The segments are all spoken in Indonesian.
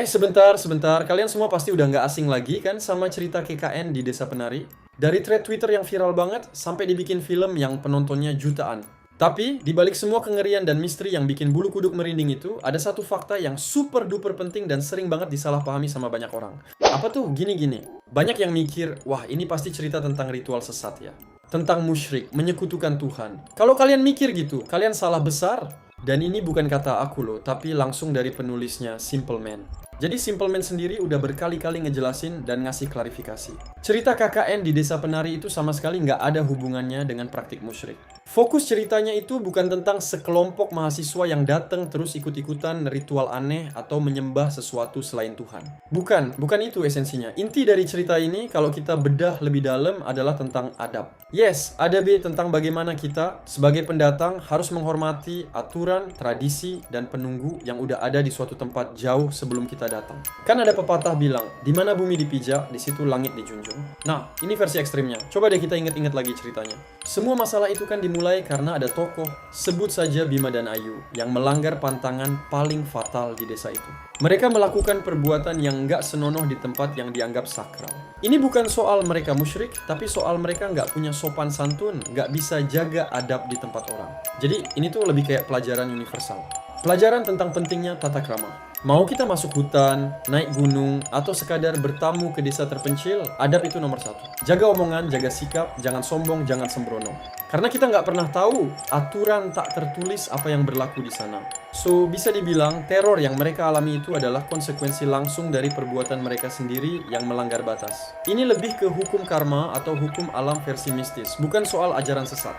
Sebentar. Kalian semua pasti udah nggak asing lagi kan sama cerita KKN di Desa Penari? Dari thread Twitter yang viral banget, sampai dibikin film yang penontonnya jutaan. Tapi, di balik semua kengerian dan misteri yang bikin bulu kuduk merinding itu, ada satu fakta yang super duper penting dan sering banget disalahpahami sama banyak orang. Apa tuh? Gini-gini. Banyak yang mikir, wah ini pasti cerita tentang ritual sesat ya. Tentang musyrik, menyekutukan Tuhan. Kalau kalian mikir gitu, kalian salah besar. Dan ini bukan kata aku loh, tapi langsung dari penulisnya, Simple Man. Jadi Simple Man sendiri udah berkali-kali ngejelasin dan ngasih klarifikasi. Cerita KKN di Desa Penari itu sama sekali nggak ada hubungannya dengan praktik musyrik. Fokus ceritanya itu bukan tentang sekelompok mahasiswa yang datang terus ikut-ikutan ritual aneh atau menyembah sesuatu selain Tuhan. Bukan itu esensinya. Inti dari cerita ini kalau kita bedah lebih dalam adalah tentang adab. Yes, adab tentang bagaimana kita sebagai pendatang harus menghormati aturan, tradisi, dan penunggu yang udah ada di suatu tempat jauh sebelum kita datang. Kan ada pepatah bilang, di mana bumi dipijak, di situ langit dijunjung. Nah, ini versi ekstrimnya. Coba deh kita ingat-ingat lagi ceritanya. Semua masalah itu kan dimulai karena ada tokoh, sebut saja Bima dan Ayu, yang melanggar pantangan paling fatal di desa itu. Mereka melakukan perbuatan yang nggak senonoh di tempat yang dianggap sakral. Ini bukan soal mereka musyrik, tapi soal mereka nggak punya sopan santun, nggak bisa jaga adab di tempat orang. Jadi ini tuh lebih kayak pelajaran universal. Pelajaran tentang pentingnya tata krama. Mau kita masuk hutan, naik gunung, atau sekadar bertamu ke desa terpencil, adab itu nomor satu. Jaga omongan, jaga sikap, jangan sombong, jangan sembrono. Karena kita nggak pernah tahu aturan tak tertulis apa yang berlaku di sana. So, bisa dibilang teror yang mereka alami itu adalah konsekuensi langsung dari perbuatan mereka sendiri yang melanggar batas. Ini lebih ke hukum karma atau hukum alam versi mistis, bukan soal ajaran sesat.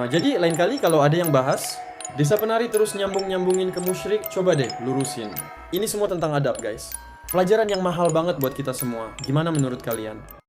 Jadi lain kali kalau ada yang bahas Desa Penari terus nyambung-nyambungin ke musyrik, coba deh lurusin. Ini semua tentang adab, guys. Pelajaran yang mahal banget buat kita semua. Gimana menurut kalian?